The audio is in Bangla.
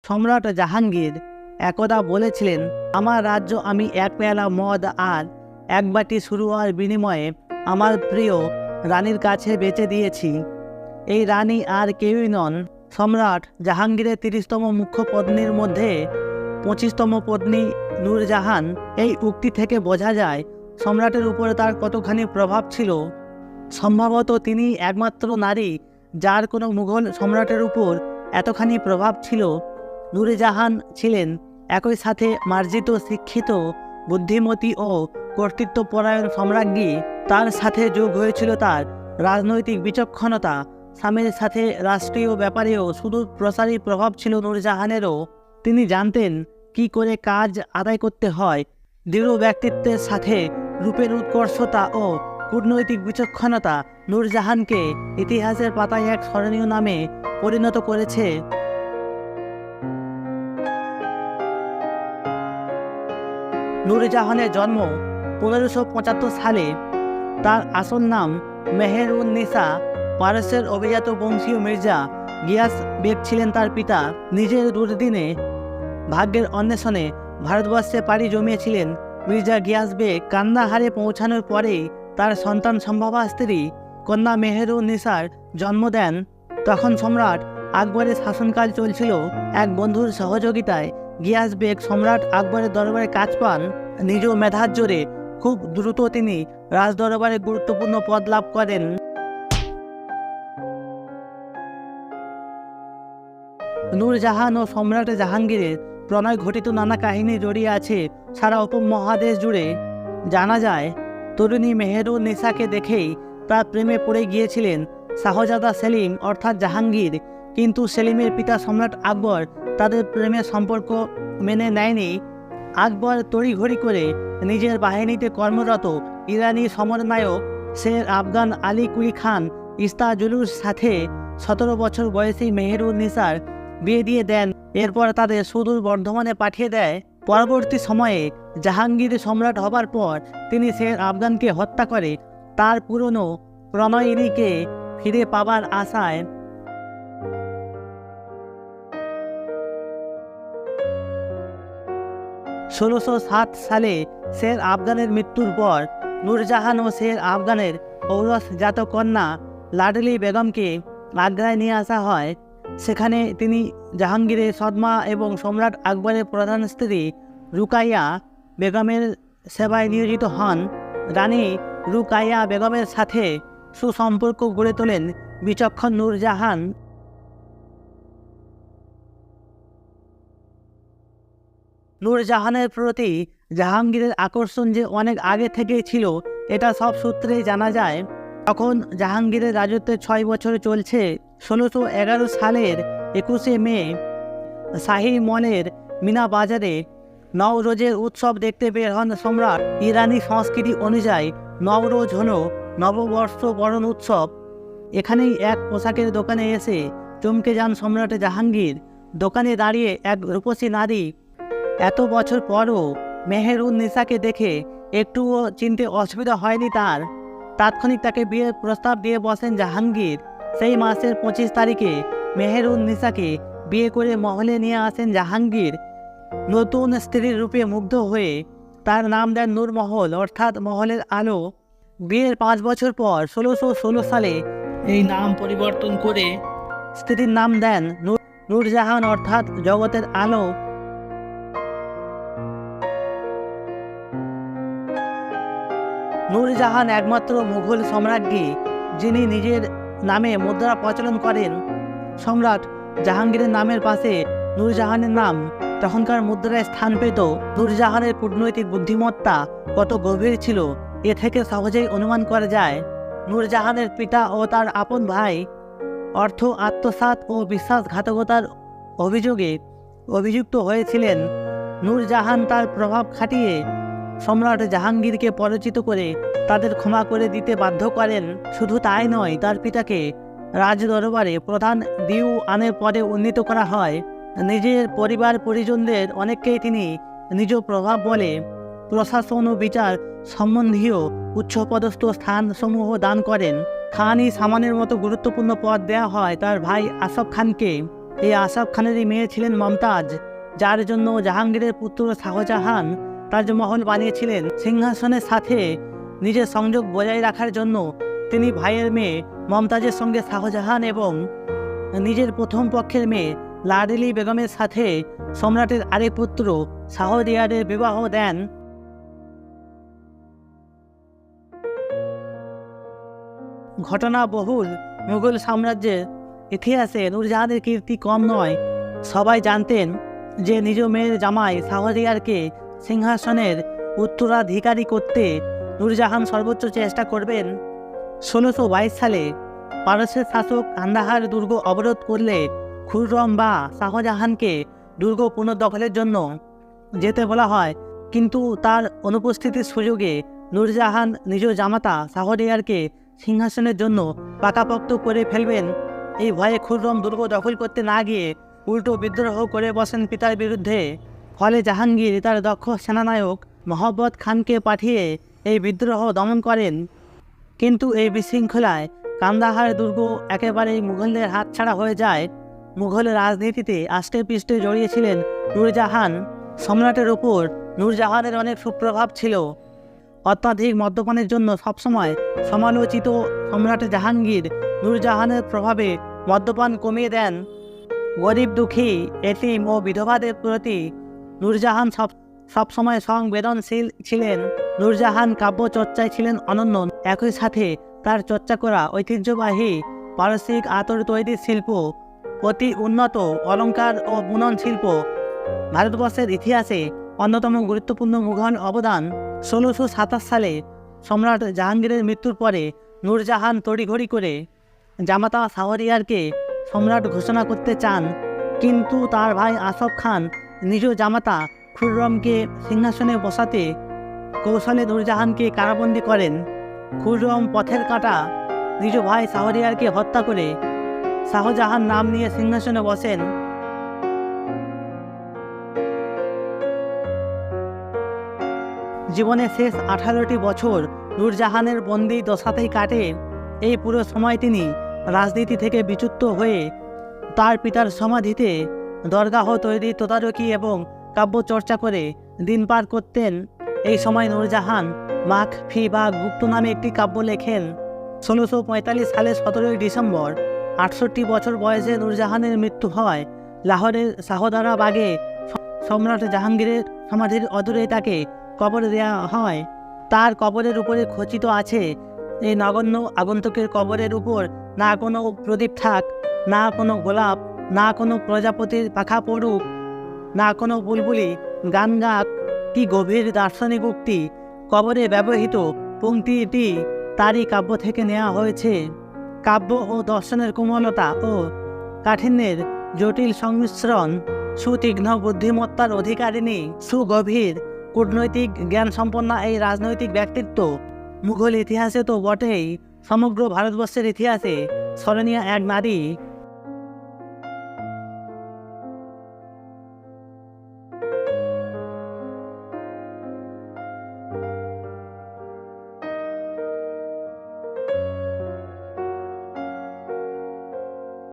সম্রাট জাহাঙ্গীর একদা বলেছিলেন, আমার রাজ্য আমি এক পেয়ালা মদ আর এক বাটি সুরুয়ার বিনিময়ে আমার প্রিয় রানীর কাছে বেচে দিয়েছি। এই রানী আর কেউই নন, সম্রাট জাহাঙ্গীরের ৩০তম মুখ্য পত্নীর মধ্যে ২৫তম পত্নী নূরজাহান। এই উক্তি থেকে বোঝা যায় সম্রাটের উপরে তার কতখানি প্রভাব ছিল। সম্ভবত তিনি একমাত্র নারী যার কোনো মুঘল সম্রাটের উপর এতখানি প্রভাব ছিল। নূরজাহান ছিলেন একই সাথে মার্জিত, শিক্ষিত, বুদ্ধিমতী ও কর্তৃত্বপরায়ণ সম্রাজ্ঞী। তার সাথে যোগ হয়েছিল তার রাজনৈতিক বিচক্ষণতা। স্বামীর সাথে রাষ্ট্রীয় ব্যাপারেও সুদূর প্রসারী প্রভাব ছিল নূরজাহানেরও। তিনি জানতেন কি করে কাজ আদায় করতে হয়। দৃঢ় ব্যক্তিত্বের সাথে রূপের উৎকর্ষতা ও কূটনৈতিক বিচক্ষণতা নূরজাহানকে ইতিহাসের পাতায় এক স্মরণীয় নামে পরিণত করেছে। নূরজাহানের জন্ম ১৫৭৫ সালে। তার আসল নাম মেহের-উন-নিসা। পারস্যের অভিজাত বংশীয় মির্জা গিয়াস বেগ ছিলেন তার পিতা। নিজের দুর্দিনে ভাগ্যের অন্বেষণে ভারতবর্ষে পাড়ি জমিয়েছিলেন মির্জা গিয়াস বেগ। কান্দাহারে পৌঁছানোর পরেই তার সন্তান সম্ভবা স্ত্রী কন্যা মেহের-উন-নিসার জন্ম দেন। তখন সম্রাট আকবরের শাসনকাল চলছিল। এক বন্ধুর সহযোগিতায় গিয়াস বেগ সম্রাট আকবরের দরবারে কাজ পান। নিজ মেধার জোরে খুব দ্রুত তিনি রাজদরবারে গুরুত্বপূর্ণ পদ লাভ করেন। নূরজাহান ও সম্রাট জাহাঙ্গীরের প্রণয় ঘটিত নানা কাহিনী জড়িয়ে আছে সারা উপমহাদেশ জুড়ে। জানা যায় তরুণী মেহের-উন-নিসাকে দেখেই তার প্রেমে পড়ে গিয়েছিলেন শাহজাদা সেলিম অর্থাৎ জাহাঙ্গীর। কিন্তু সেলিমের পিতা সম্রাট আকবর তাদের প্রেমের সম্পর্ক মেনে নেয়নি। আকবর তড়িঘড়ি করে নিজের বাহিনীতে কর্মরত ইরানি সমরনায়ক শের আফগান আলী কুলি খান ইস্তাজুলুর সাথে ১৭ বছর বয়সী মেহের-উন-নিসার বিয়ে দিয়ে দেন। এরপর তাদের সুদূর বর্ধমানে পাঠিয়ে দেয়। পরবর্তী সময়ে জাহাঙ্গীর সম্রাট হবার পর তিনি শের আফগানকে হত্যা করে তার পুরনো প্রণয়িনীকে ফিরে পাবার আশায়। ১৬০৭ সালে শের আফগানের মৃত্যুর পর নূরজাহান ও শের আফগানের ঔরসজাত কন্যা লাডলি বেগমকে আগ্রায় নিয়ে আসা হয়। সেখানে তিনি জাহাঙ্গীরের সৎমা এবং সম্রাট আকবরের প্রধান স্ত্রী রুকাইয়া বেগমের সেবায় নিয়োজিত হন। রানী রুকাইয়া বেগমের সাথে সুসম্পর্ক গড়ে তোলেন বিচক্ষণ নূরজাহান। নূরজাহানের প্রতি জাহাঙ্গীরের আকর্ষণ যে অনেক আগে থেকেই ছিল এটা সব সূত্রেই জানা যায়। তখন জাহাঙ্গীরের রাজত্বের ৬ বছর চলছে। ১৬১১ সালের ২১শে মে শাহী মলের মিনা বাজারে নওরোজের উৎসব দেখতে বের হন সম্রাট। ইরানি সংস্কৃতি অনুযায়ী নওরোজ হল নববর্ষ বরণ উৎসব। এখানেই এক পোশাকের দোকানে এসে চমকে যান সম্রাট জাহাঙ্গীর। দোকানে দাঁড়িয়ে এক রূপসী নারী। এত বছর পরও মেহের-উন-নিসাকে দেখে একটুও চিনতে অসুবিধা হয়নি তার। তাৎক্ষণিক তাকে বিয়ের প্রস্তাব দিয়ে বসেন জাহাঙ্গীর। সেই মাসের ২৫ তারিখে মেহের-উন-নিসাকে বিয়ে করে মহলে নিয়ে আসেন জাহাঙ্গীর। নতুন স্ত্রীর রূপে মুগ্ধ হয়ে তার নাম দেন নূরমহল অর্থাৎ মহলের আলো। বিয়ের ৫ বছর পর ১৬১৬ সালে এই নাম পরিবর্তন করে স্ত্রীর নাম দেন নূরজাহান অর্থাৎ জগতের আলো। নূরজাহান একমাত্র মুঘল সম্রাজ্ঞী যিনি নিজের নামে মুদ্রা প্রচলন করেন। সম্রাট জাহাঙ্গীরের নামের পাশে নূরজাহানের নাম তখনকার মুদ্রায় স্থান পেত। নূরজাহানের কূটনৈতিক বুদ্ধিমত্তা কত গভীর ছিল এ থেকে সহজেই অনুমান করা যায়। নূরজাহানের পিতা ও তার আপন ভাই অর্থ আত্মসাৎ ও বিশ্বাসঘাতকতার অভিযোগে অভিযুক্ত হয়েছিলেন। নূরজাহান তার প্রভাব খাটিয়ে সম্রাট জাহাঙ্গীরকে পরাজিত করে তাদের ক্ষমা করে দিতে বাধ্য করেন। শুধু তাই নয়, তার পিতাকে রাজদরবারে প্রধান দিওয়ানের পদে উন্নীত করা হয়। নিজের পরিবার পরিজনদের অনেককেই তিনি নিজ প্রভাব বলে প্রশাসন ও বিচার সম্বন্ধীয় উচ্চপদস্থ স্থানসমূহ দান করেন। খান-ই সামানের মতো গুরুত্বপূর্ণ পদ দেওয়া হয় তার ভাই আসফ খানকে। এই আসাফ খানেরই মেয়ে ছিলেন মমতাজ, যার জন্য জাহাঙ্গীরের পুত্র শাহজাহান তাজমহল বানিয়েছিলেন। সিংহাসনের সাথে নিজের সংযোগ বজায় রাখার জন্য তিনি ভাইয়ের মেয়ে মমতাজের সঙ্গে শাহজাহান এবং নিজের প্রথম পক্ষের মেয়ে লাডলি বেগমের সাথে সম্রাটের আরেক পুত্র শাহরিয়ারের বিবাহ দেন। ঘটনাবহুল মুঘল সাম্রাজ্যের ইতিহাসে নূরজাহানের কীর্তি কম নয়। সবাই জানতেন যে নিজ মেয়ের জামাই শাহরিয়ারকে সিংহাসনের উত্তরাধিকারী করতে নূরজাহান সর্বোচ্চ চেষ্টা করবেন। 1622 সালে পারস্যের শাসক কান্দাহার দুর্গ অবরোধ করলে খুররম বা শাহজাহানকে দুর্গ পুনর্দখলের জন্য যেতে বলা হয়, কিন্তু তার অনুপস্থিতির সুযোগে নূরজাহান নিজ জামাতা শাহরিয়ারকে সিংহাসনের জন্য পাকাপোক্ত করে ফেলবেন। এই ভয়ে খুররম দুর্গ দখল করতে না গিয়ে উল্টো বিদ্রোহ করে বসেন পিতার বিরুদ্ধে। ফলে জাহাঙ্গীর তার দক্ষ সেনানায়ক মহব্বত খানকে পাঠিয়ে এই বিদ্রোহ দমন করেন। কিন্তু এই বিশৃঙ্খলায় কান্দাহার দুর্গ একেবারেই মুঘলদের হাতছাড়া হয়ে যায়। মুঘল রাজনীতিতে আষ্টে পৃষ্ঠে জড়িয়েছিলেন নূরজাহান। সম্রাটের ওপর নূরজাহানের অনেক সুপ্রভাব ছিল। অত্যাধিক মদ্যপানের জন্য সবসময় সমালোচিত সম্রাট জাহাঙ্গীর নূরজাহানের প্রভাবে মদ্যপান কমিয়ে দেন। গরিব দুঃখী এতিম ও বিধবাদের প্রতি নূরজাহান সবসময় সংবেদনশীল ছিলেন। নূরজাহান কাব্য চর্চায় ছিলেন অনন্য। একই সাথে তার চর্চা করা ঐতিহ্যবাহী পারসিক আতর তৈরির শিল্প, অতি উন্নত অলঙ্কার ও বুনন শিল্প ভারতবর্ষের ইতিহাসে অন্যতম গুরুত্বপূর্ণ মুঘল অবদান। 1627 সালে সম্রাট জাহাঙ্গীরের মৃত্যুর পরে নূরজাহান তড়িঘড়ি করে জামাতা শাহরিয়ারকে সম্রাট ঘোষণা করতে চান, কিন্তু তার ভাই আসাফ খান নিজ জামাতা খুররমকে সিংহাসনে বসাতে কৌশলে নূরজাহানকে কারাবন্দী করেন। খুররম পথের কাঁটা নিজ ভাই শাহরিয়ারকে হত্যা করে শাহজাহান নাম নিয়ে সিংহাসনে বসেন। জীবনের শেষ 18টি বছর নূরজাহানের বন্দি দশাতেই কাটে। এই পুরো সময় তিনি রাজনীতি থেকে বিচ্যুত হয়ে তার পিতার সমাধিতে দরগাহ তৈরি, তদারকি এবং কাব্য চর্চা করে দিন পার করতেন। এই সময় নূরজাহান মাখফি বা গুপ্ত নামে একটি কাব্য লেখেন। 1645 সালের 17 ডিসেম্বর 68 বছর বয়সে নূরজাহানের মৃত্যু হয়। লাহোরের শাহদারা বাগে সম্রাট জাহাঙ্গীরের সমাধির অদূরে তাকে কবর দেওয়া হয়। তার কবরের উপরে খচিত আছে, এই নগণ্য আগন্তুকের কবরের উপর না কোনো প্রদীপ থাক, না কোনো গোলাপ, না কোনো প্রজাপতির পাখা পড়ুক, না কোনো বুলবুলি গান গাক। কি গভীর দার্শনিক উক্তি! কবরে ব্যবহৃত পংক্তিটি তারই কাব্য থেকে নেওয়া হয়েছে। কাব্য ও দর্শনের কোমলতা ও কাঠিন্যের জটিল সংমিশ্রণ, সুতীক্ষ্ণ বুদ্ধিমত্তার অধিকারিণী, সুগভীর কূটনৈতিক জ্ঞান সম্পন্ন এই রাজনৈতিক ব্যক্তিত্ব মুঘল ইতিহাসে তো বটেই, সমগ্র ভারতবর্ষের ইতিহাসে স্মরণীয় এক নারী।